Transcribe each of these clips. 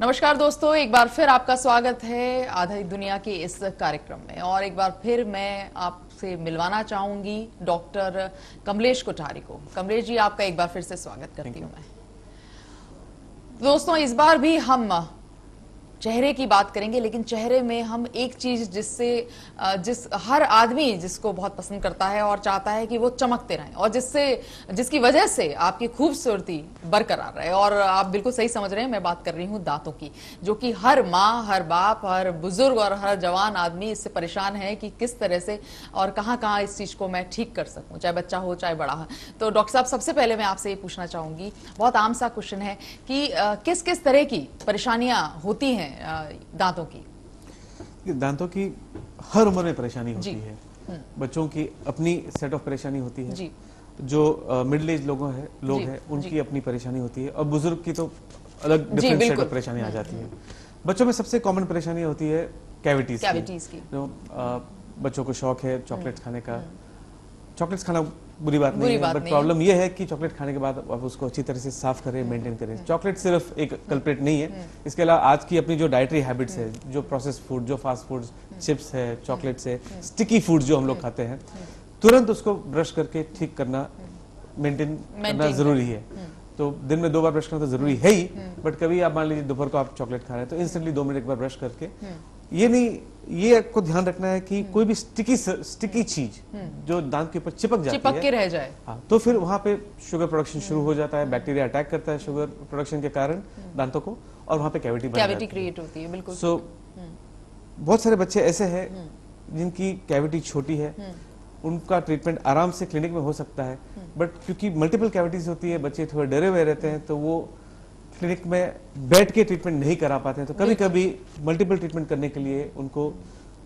नमस्कार दोस्तों, एक बार फिर आपका स्वागत है आधी दुनिया के इस कार्यक्रम में। और एक बार फिर मैं आपसे मिलवाना चाहूंगी डॉक्टर कमलेश कोठारी को। कमलेश जी, आपका एक बार फिर से स्वागत करती हूं मैं। दोस्तों, इस बार भी हम चेहरे की बात करेंगे, लेकिन चेहरे में हम एक चीज जिस हर आदमी जिसको बहुत पसंद करता है और चाहता है कि वो चमकते रहें और जिसकी वजह से आपकी खूबसूरती बरकरार रहे। और आप बिल्कुल सही समझ रहे हैं, मैं बात कर रही हूं दांतों की, जो कि हर माँ, हर बाप, हर बुजुर्ग और हर जवान आदमी इससे परेशान है कि किस तरह से और कहाँ इस चीज को मैं ठीक कर सकूं, चाहे बच्चा हो चाहे बड़ा हो। तो डॉक्टर साहब, सबसे पहले मैं आपसे ये पूछना चाहूंगी, बहुत आम सा क्वेश्चन है कि किस किस तरह की परेशानियां होती हैं दांतों की? दांतों की हर उम्र में परेशानी होती है। बच्चों की अपनी सेट ऑफ परेशानी होती है जी। जो मिडिल एज लोग हैं उनकी अपनी परेशानी होती है, और बुजुर्ग की तो अलग डिफरेंट सेट ऑफ परेशानी आ जाती है। बच्चों में सबसे कॉमन परेशानी होती है कैविटीज की। जो बच्चों को शौक है चॉकलेट खाने का। चॉकलेट्स खाना बुरी बात नहीं है, बट प्रॉब्लम यह है कि चॉकलेट खाने के बाद आप उसको अच्छी तरह से साफ करें, मेंटेन करें। चॉकलेट सिर्फ एक कल्प्रिट नहीं है, इसके अलावा आज की अपनी जो डाइटरी हैबिट्स है, जो प्रोसेस्ड फूड, जो फास्ट फूड, चिप्स है, चॉकलेट्स है, स्टिकी फूड जो हम लोग खाते हैं, तुरंत उसको ब्रश करके ठीक करना, मेंटेन करना जरूरी है। तो दिन में 2 बार ब्रश करना तो जरूरी है ही, बट कभी आप मान लीजिए दोपहर को आप चॉकलेट खा रहे हैं तो इंस्टेंटली 2 मिनट एक बार ब्रश करके, ये आपको ध्यान रखना है कि कोई भी स्टिकी चीज जो दांत के ऊपर चिपक के रह जाए, हाँ, तो फिर वहां पे शुगर प्रोडक्शन शुरू हो जाता है। बैक्टीरिया अटैक करता है शुगर प्रोडक्शन के कारण दांतों को, और वहां पे कैविटी क्रिएट होती है। बिल्कुल। सो बहुत सारे बच्चे ऐसे हैं जिनकी कैविटी छोटी है, उनका ट्रीटमेंट आराम से क्लिनिक में हो सकता है, बट क्योंकि मल्टीपल कैविटीज होती है, बच्चे थोड़े डरे हुए रहते हैं, तो वो क्लिनिक में बैठ के ट्रीटमेंट नहीं करा पाते हैं। तो कभी कभी मल्टीपल ट्रीटमेंट करने के लिए उनको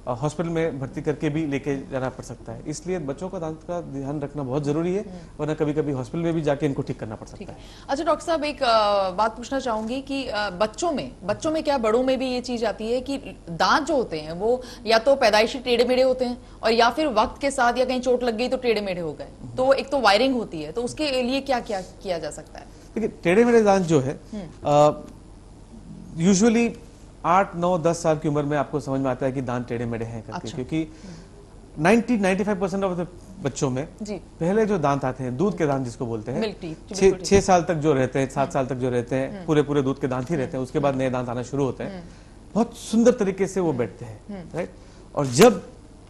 हॉस्पिटल में भर्ती करके भी लेके जाना पड़ सकता है। इसलिए बच्चों का दांत का ध्यान रखना बहुत जरूरी है, वरना कभी कभी हॉस्पिटल में भी जाके इनको ठीक करना पड़ सकता है। अच्छा डॉक्टर साहब, एक बात पूछना चाहूंगी कि बच्चों में क्या बड़ों में भी ये चीज आती है कि दांत जो होते हैं वो या तो पैदाइशी टेढ़े मेढ़े होते हैं, और या फिर वक्त के साथ या कहीं चोट लग गई तो टेढ़े मेढ़े हो गए। तो एक तो वायरिंग होती है, तो उसके लिए क्या क्या किया जा सकता है? देखिए, टेढ़े मेढ़े दांत जो है यूजुअली 8, 9, 10 साल की उम्र में आपको समझ में आता है कि दांत टेढ़े मेढ़े हैं करके। अच्छा। क्योंकि 90-95% ऑफ बच्चों में पहले जो दांत आते हैं, दूध के दांत जिसको बोलते हैं, 6 साल तक जो रहते हैं, 7 साल तक जो रहते हैं, पूरे दूध के दांत ही रहते हैं। उसके बाद नए दांत आना शुरू होते हैं, बहुत सुंदर तरीके से वो बैठते हैं, राइट। और जब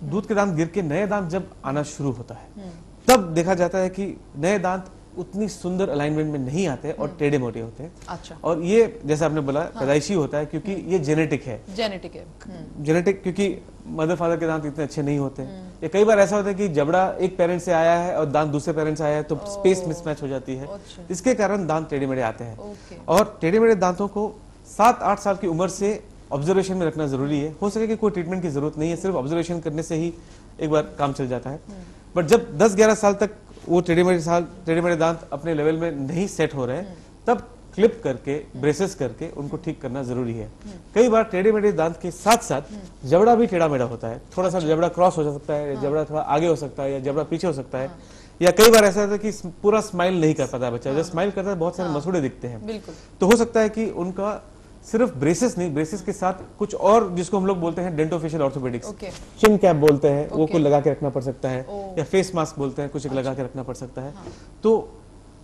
दूध के दांत गिर के नए दांत जब आना शुरू होता है, तब देखा जाता है कि नए दांत उतनी सुंदर अलाइनमेंट में नहीं आते और टेढ़े मोटे होते हैं। अच्छा। और ये जैसे आपने बोला पैदाइशी होता है, क्योंकि ये जेनेटिक है। जेनेटिक क्योंकि मदर फादर के दांत इतने अच्छे नहीं होते। ये कई बार ऐसा होता है कि जबड़ा एक पेरेंट से आया है और दांत दूसरे पेरेंट से आया है, तो स्पेस मिसमैच हो जाती है। इसके कारण दांत टेढ़े मेढ़े आते हैं। और टेढ़े मेढ़े दांतों को 7-8 साल की उम्र से ऑब्जर्वेशन में रखना जरूरी है। हो सके कि कोई ट्रीटमेंट की जरूरत नहीं है, सिर्फ ऑब्जर्वेशन करने से ही एक बार काम चल जाता है। बट जब 10-11 साल तक वो टेढ़े मेढ़े दांत अपने लेवल में नहीं सेट हो रहे हैं, तब क्लिप करके, ब्रेसेस करके उनको ठीक करना जरूरी है। कई बार टेढ़े मेढ़े दांत के साथ साथ जबड़ा भी टेढ़ा मेढ़ा होता है। थोड़ा सा जबड़ा क्रॉस हो सकता है, या जबड़ा थोड़ा आगे हो सकता है, या जबड़ा पीछे हो सकता है, या कई बार ऐसा होता है कि पूरा स्माइल नहीं कर पाता है बच्चा। जब स्माइल करता है बहुत सारे मसूड़े दिखते हैं। तो हो सकता है कि उनका सिर्फ ब्रेसेस नहीं, ब्रेसेस के साथ कुछ और जिसको हम लोग बोलते हैं डेंटोफेशियल ऑर्थोपेडिक्स, चिन कैप बोलते हैं, वो कुछ लगा के रखना पड़ सकता है, या फेस मास्क बोलते हैं, कुछ लगा के रखना पड़ सकता है। तो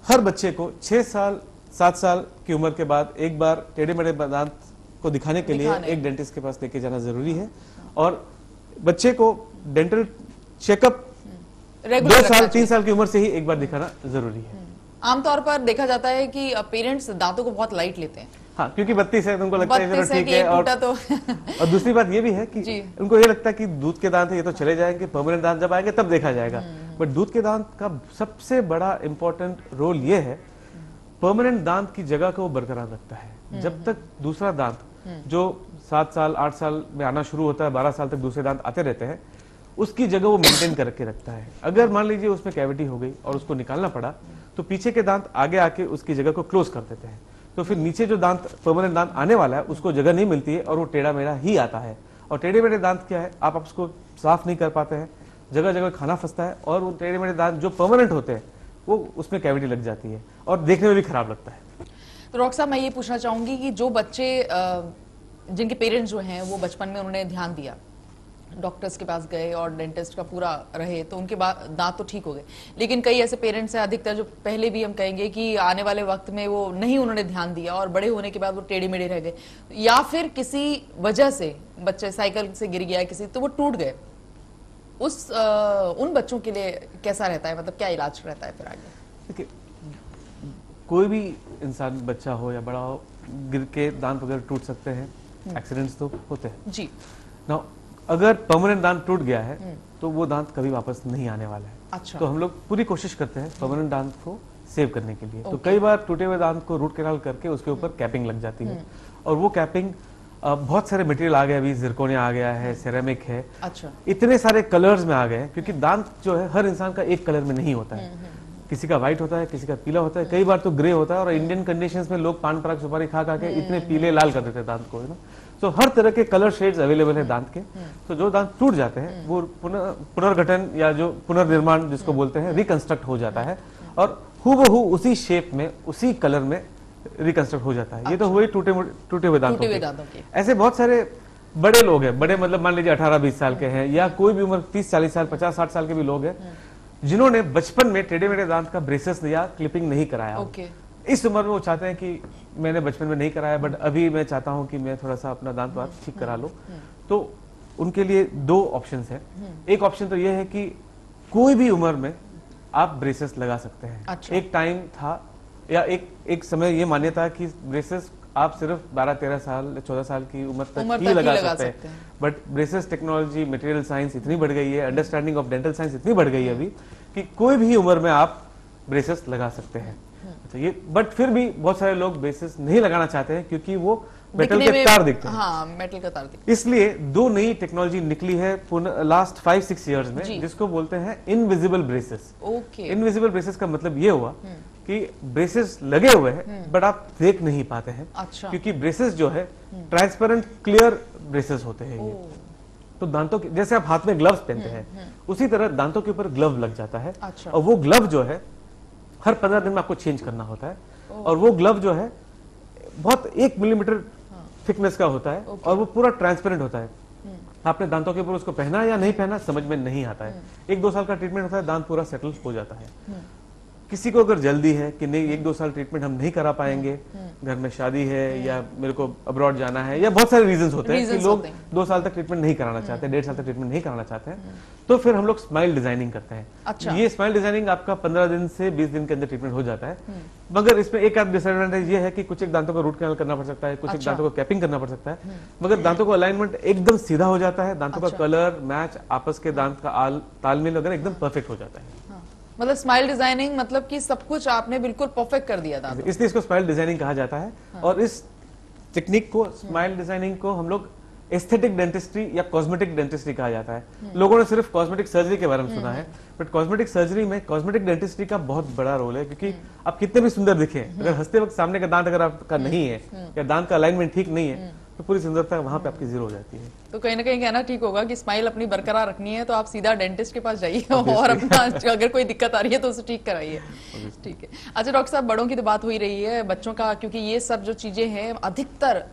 हर बच्चे को 6 साल 7 साल की उम्र के बाद एक बार टेढ़े मेढ़े दांत को दिखाने के लिए एक डेंटिस्ट के पास लेके जाना जरूरी है। और बच्चे को डेंटल चेकअप 2 साल 3 साल की उम्र से ही एक बार दिखाना जरूरी है। आमतौर पर देखा जाता है कि पेरेंट्स दांतों को बहुत लाइट लेते हैं। हाँ, क्योंकि 32 है, उनको लगता है चलो ठीक है। और दूसरी बात ये भी है कि उनको ये लगता है कि दूध के दांत है, ये तो चले जाएंगे, परमानेंट दांत जब आएंगे तब देखा जाएगा। बट दूध के दांत का सबसे बड़ा इंपॉर्टेंट रोल ये है, परमानेंट दांत की जगह को वो बरकरार रखता है। जब तक दूसरा दांत जो 7 साल 8 साल में आना शुरू होता है, 12 साल तक दूसरे दांत आते रहते हैं, उसकी जगह वो मेंटेन करके रखता है। अगर मान लीजिए उसमें कैविटी हो गई और उसको निकालना पड़ा, तो पीछे के दांत आगे आके उसकी जगह को क्लोज कर देते हैं। तो फिर नीचे जो दांत परमानेंट दांत आने वाला है उसको जगह नहीं मिलती है, और वो टेढ़ा मेढ़ा ही आता है। और टेढ़े मेढ़े दांत क्या है, आप उसको साफ नहीं कर पाते हैं, जगह जगह खाना फंसता है, और वो टेढ़े मेढ़े दांत जो परमानेंट होते हैं वो उसमें कैविटी लग जाती है और देखने में भी खराब लगता है। तो डॉक्टर साहब मैं ये पूछना चाहूंगी कि जो बच्चे जिनके पेरेंट्स जो हैं वो बचपन में उन्होंने ध्यान दिया, डॉक्टर्स के पास गए और डेंटिस्ट का पूरा रहे, तो उनके बाद दांत तो ठीक हो गए, लेकिन कई ऐसे पेरेंट्स हैं अधिकतर जो पहले भी हम कहेंगे कि आने वाले वक्त में वो नहीं उन्होंने ध्यान दिया और बड़े होने के बाद वो टेढ़े मेढ़े रह गए, या फिर किसी वजह से बच्चे साइकिल से गिर गया किसी तो वो टूट गए, उन बच्चों के लिए कैसा रहता है, मतलब क्या इलाज रहता है फिर आगे? देखिए, कोई भी इंसान बच्चा हो या बड़ा हो गिर के दांत वगैरह टूट सकते हैं, एक्सीडेंट्स तो होते हैं जी। नाउ अगर परमानेंट दांत टूट गया है तो वो दांत कभी वापस नहीं आने वाला है। अच्छा। तो हम लोग पूरी कोशिश करते हैं परमानेंट दांत को सेव करने के लिए। तो कई बार टूटे हुए दांत को रूट कैनाल करके उसके ऊपर कैपिंग लग जाती है, और वो कैपिंग बहुत सारे मटेरियल आ गए, अभी जिरकोनिया आ गया है, सेरेमिक है, अच्छा, इतने सारे कलर्स में आ गए हैं, क्योंकि दांत जो है हर इंसान का एक कलर में नहीं होता है, किसी का व्हाइट होता है, किसी का पीला होता है, कई बार तो ग्रे होता है, और इंडियन कंडीशंस में लोग पान पराग सुपारी खा के इतने पीले लाल कर देते हैं दांत को, है ना। तो हर तरह के कलर शेड्स अवेलेबल है दांत के। तो जो दांत टूट जाते हैं वो पुनर्गठन या जो पुनर्निर्माण जिसको बोलते हैं, रिकंस्ट्रक्ट हो जाता है, और हूबहू उसी शेप में उसी कलर में रिकंस्ट्रक्ट हो जाता है। अच्छा। ये तो हुए टूटे हुए दांतों के। ऐसे बहुत सारे बड़े लोग हैं, बड़े मतलब मान लीजिए 18-20 साल के हैं, या कोई भी उम्र 30-40 साल 50-60 साल के भी लोग हैं जिन्होंने बचपन में टेढ़े मेढ़े दांत का ब्रेसेस या क्लिपिंग नहीं कराया। इस उम्र में वो चाहते हैं कि मैंने बचपन में नहीं कराया, बट अभी मैं चाहता हूं कि मैं थोड़ा सा अपना दांत वांत ठीक करा लो। तो उनके लिए दो ऑप्शंस हैं। एक ऑप्शन तो ये है कि कोई भी उम्र में आप ब्रेसेस लगा सकते हैं। अच्छा। एक टाइम था या एक समय ये मान्यता है कि ब्रेसेस आप सिर्फ 12-13 साल 14 साल की उम्र तक ही लगा सकते हैं, but braces technology, material science इतनी बढ़ गई है, अंडरस्टैंडिंग ऑफ डेंटल साइंस इतनी बढ़ गई है अभी कि कोई भी उम्र में आप ब्रेसेस लगा सकते हैं। अच्छा, ये बट फिर भी बहुत सारे लोग ब्रेसेस नहीं लगाना चाहते हैं क्योंकि वो मेटल के तार दिखते हैं। हाँ, मेटल का तार दिखते हैं। इसलिए दो नई टेक्नोलॉजी निकली है लास्ट 5-6 इयर्स में, जिसको बोलते हैं इनविजिबल ब्रेसेस। इनविजिबल ब्रेसेस का मतलब ये हुआ कि ब्रेसेस लगे हुए हैं बट आप देख नहीं पाते हैं। अच्छा। क्योंकि ब्रेसेस जो है ट्रांसपेरेंट क्लियर ब्रेसेस होते हैं ये। तो दांतों के जैसे आप हाथ में ग्लव्स पहनते हैं, उसी तरह दांतों के ऊपर ग्लव लग जाता है। अच्छा। और वो ग्लव जो है हर 15 दिन में आपको चेंज करना होता है, और वो ग्लव जो है बहुत 1 मिलीमीटर थिकनेस का होता है, और वो पूरा ट्रांसपेरेंट होता है। आपने दांतों के ऊपर उसको पहना या नहीं पहना समझ में नहीं आता है। 1-2 साल का ट्रीटमेंट होता है, दांत पूरा सेटल हो जाता है। किसी को अगर जल्दी है कि नहीं 1-2 साल ट्रीटमेंट हम नहीं करा पाएंगे, घर में शादी है या मेरे को अब्रॉड जाना है, या बहुत सारे रीजंस होते हैं कि लोग 2 साल तक ट्रीटमेंट नहीं कराना चाहते, 1.5 साल तक ट्रीटमेंट नहीं कराना चाहते हैं, तो फिर हम लोग स्माइल डिजाइनिंग करते हैं। अच्छा। ये स्माइल डिजाइनिंग आपका 15 दिन से 20 दिन के अंदर ट्रीटमेंट हो जाता है, मगर इसमें एक आध डिसएडवांटेज ये है कि कुछ एक दांतों को रूट कैनाल करना पड़ सकता है, कुछ एक दांतों को कैपिंग करना पड़ सकता है, मगर दांतों को अलाइनमेंट एकदम सीधा हो जाता है, दांतों का कलर मैच, आपस के दांत का तालमेल वगैरह एकदम परफेक्ट हो जाता है। मतलब स्माइल डिजाइनिंग मतलब कि सब कुछ आपने बिल्कुल परफेक्ट कर दिया था, इसलिए इसको स्माइल डिजाइनिंग कहा जाता है। हाँ। और इस टेक्निक को, स्माइल डिजाइनिंग को हम लोग एस्थेटिक डेंटिस्ट्री या कॉस्मेटिक डेंटिस्ट्री कहा जाता है। लोगों ने सिर्फ कॉस्मेटिक सर्जरी के बारे में सुना है, बट कॉस्मेटिक सर्जरी में कॉस्मेटिक डेंटिस्ट्री का बहुत बड़ा रोल है, क्योंकि आप कितने भी सुंदर दिखें, अगर हंसते वक्त सामने का दांत अगर आपका नहीं है या दांत का अलाइनमेंट ठीक नहीं है, तो पूरी सुंदरता वहां पे आपकी जीरो हो जाती है। तो कहीं ना कहीं कहना ठीक होगा कि स्माइल अपनी बरकरार रखनी है तो आप सीधा डेंटिस्ट के पास जाइए और अपना अगर कोई दिक्कत आ रही है तो उसे ठीक कराइए। ठीक है। अच्छा डॉक्टर साहब, बड़ों की तो बात हो ही रही है, बच्चों का, क्योंकि ये सब जो चीजें हैं अधिकतर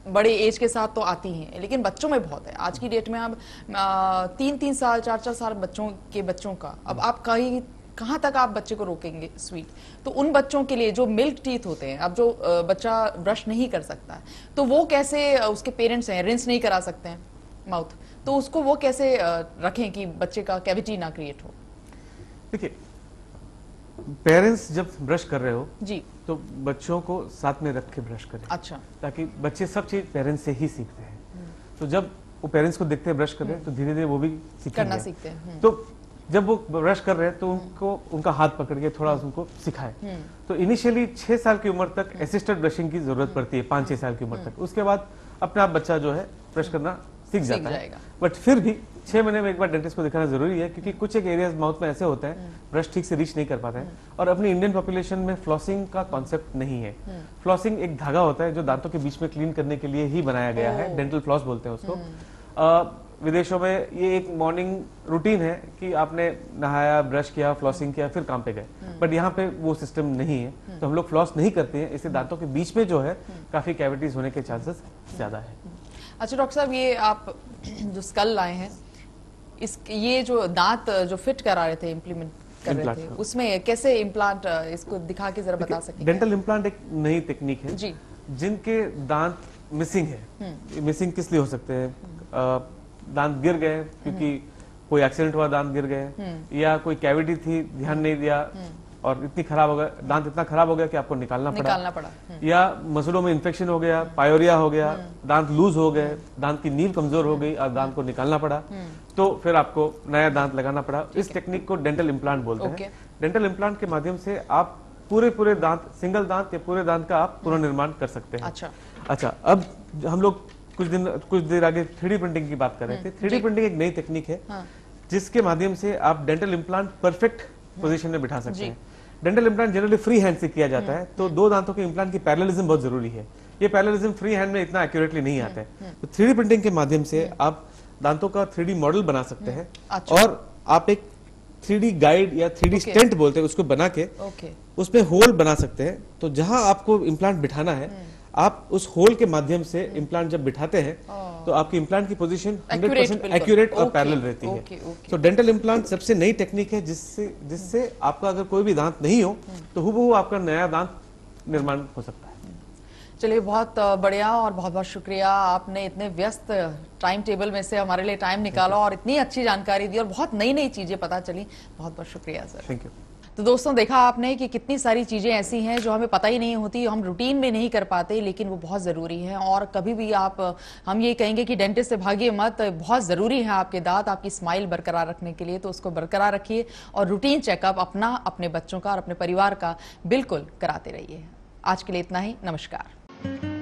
बड़े एज के साथ तो आती हैं, लेकिन बच्चों में बहुत है। आज की डेट में अब 3-3 साल 4-4 साल बच्चों का, अब आप कहाँ तक आप बच्चे को रोकेंगे स्वीट? तो उन बच्चों के लिए जो मिल्क टीथ होते हैं, अब जो बच्चा ब्रश नहीं कर सकता है, तो वो कैसे, उसके पेरेंट्स हैं रिंस नहीं करा सकते हैं माउथ, तो उसको वो कैसे रखें कि बच्चे का कैविटी ना क्रिएट हो? देखिए, पेरेंट्स जब ब्रश कर रहे हो जी, तो बच्चों को साथ में रख के ब्रश करें। अच्छा। ताकि बच्चे सब चीज पेरेंट्स से ही सीखते हैं। तो जब वो पेरेंट्स को देखते हैं ब्रश कर रहे हैं, तो धीरे धीरे वो भी करना सीखते हैं। तो जब वो ब्रश कर रहे हैं तो उनका हाथ पकड़ के थोड़ा उनको सिखाए। तो इनिशियली 6 साल की उम्र तक असिस्टेड ब्रशिंग की जरूरत पड़ती है, 5-6 साल की उम्र तक। उसके बाद अपने आप बच्चा जो है ब्रश करना सीख जाता है। बट फिर भी 6 महीने में एक बार डेंटिस्ट को दिखाना जरूरी है, क्योंकि कुछ एक एरियाज माउथ में ऐसे होते हैं ब्रश ठीक से रीच नहीं कर पाते हैं। और अपनी इंडियन पॉपुलेशन में फ्लॉसिंग का कॉन्सेप्ट नहीं है। फ्लॉसिंग एक धागा होता है जो दांतों के बीच में क्लीन करने के लिए ही बनाया गया है, डेंटल फ्लॉस बोलते हैं उसको। विदेशों में ये एक मॉर्निंग रूटीन है कि आपने नहाया, ब्रश किया, फ्लॉसिंग किया, फिर काम पे गए। बट यहाँ पे वो सिस्टम नहीं है, तो हम लोग फ्लॉस नहीं करते हैं, इससे दांतों के बीच में जो है काफी कैविटीज होने के चांसेस ज्यादा है। अच्छा डॉक्टर साहब, ये आप जो स्कल लाए हैं, ये जो दांत जो फिट करा रहे थे, इम्प्लीमेंट कर रहे थे, उसमें कैसे इम्प्लांट, इसको दिखा के जरा बता सकते हैं? डेंटल इम्प्लांट एक नई टेक्निक है जी, जिनके दांत मिसिंग है। मिसिंग किस लिए हो सकते हैं? दांत गिर गए क्योंकि कोई एक्सीडेंट हुआ, दांत गिर गए, या कोई कैविटी थी, ध्यान नहीं दिया और इतनी खराब हो गया, दांत इतना खराब हो गया कि आपको निकालना पड़ा। या मसलों में इन्फेक्शन हो गया, पायोरिया हो गया, दांत लूज हो गए, दांत की नींव कमजोर हो गई और दांत को निकालना पड़ा, तो फिर आपको नया दांत लगाना पड़ा। इस टेक्निक को डेंटल इम्प्लांट बोलते हैं। डेंटल इम्प्लांट के माध्यम से आप पूरे दांत, सिंगल दांत या पूरे दांत का आप पुनर्निर्माण कर सकते हैं। अच्छा, अब हम लोग कुछ देर आगे 3D प्रिंटिंग की बात कर रहे थे। 3D प्रिंटिंग एक नई टेक्निक है जिसके माध्यम से आप डेंटल इम्प्लांट परफेक्ट पोजीशन में बिठा सकते हैं। Dental implant generally free hand से किया जाता है, तो दो दांतों के इम्प्लांट की पैरेललिज्म बहुत जरूरी है। ये पैरेललिज्म फ्री हैंड में इतना एक्यूरेटली नहीं आता है। तो 3D प्रिंटिंग के माध्यम से आप दांतों का 3D मॉडल बना सकते हैं और आप एक 3D गाइड या 3D स्टेंट बोलते हैं उसको बना के उसमें होल बना सकते हैं। तो जहां आपको इम्प्लांट बिठाना है, आप उस होल के माध्यम से इम्प्लांट जब बिठाते हैं तो आपकी इम्प्लांट की पोजीशन 100% एक्यूरेट और पैरेलल रहती है। तो डेंटल इम्प्लांट सबसे नई टेक्निक है जिससे आपका अगर कोई भी दांत नहीं हो तो हूबहू आपका नया दांत निर्माण हो सकता है। चलिए, बहुत बढ़िया और बहुत बहुत शुक्रिया, आपने इतने व्यस्त टाइम टेबल में से हमारे लिए टाइम निकाला और इतनी अच्छी जानकारी दी और बहुत नई नई चीजें पता चली। बहुत बहुत शुक्रिया सर। Thank you. तो दोस्तों, देखा आपने कि कितनी सारी चीज़ें ऐसी हैं जो हमें पता ही नहीं होती, हम रूटीन में नहीं कर पाते, लेकिन वो बहुत ज़रूरी है। और कभी भी हम ये कहेंगे कि डेंटिस्ट से भागिए मत, बहुत ज़रूरी है आपके दांत आपकी स्माइल बरकरार रखने के लिए, तो उसको बरकरार रखिए और रूटीन चेकअप अपना, अपने बच्चों का और अपने परिवार का बिल्कुल कराते रहिए। आज के लिए इतना ही, नमस्कार।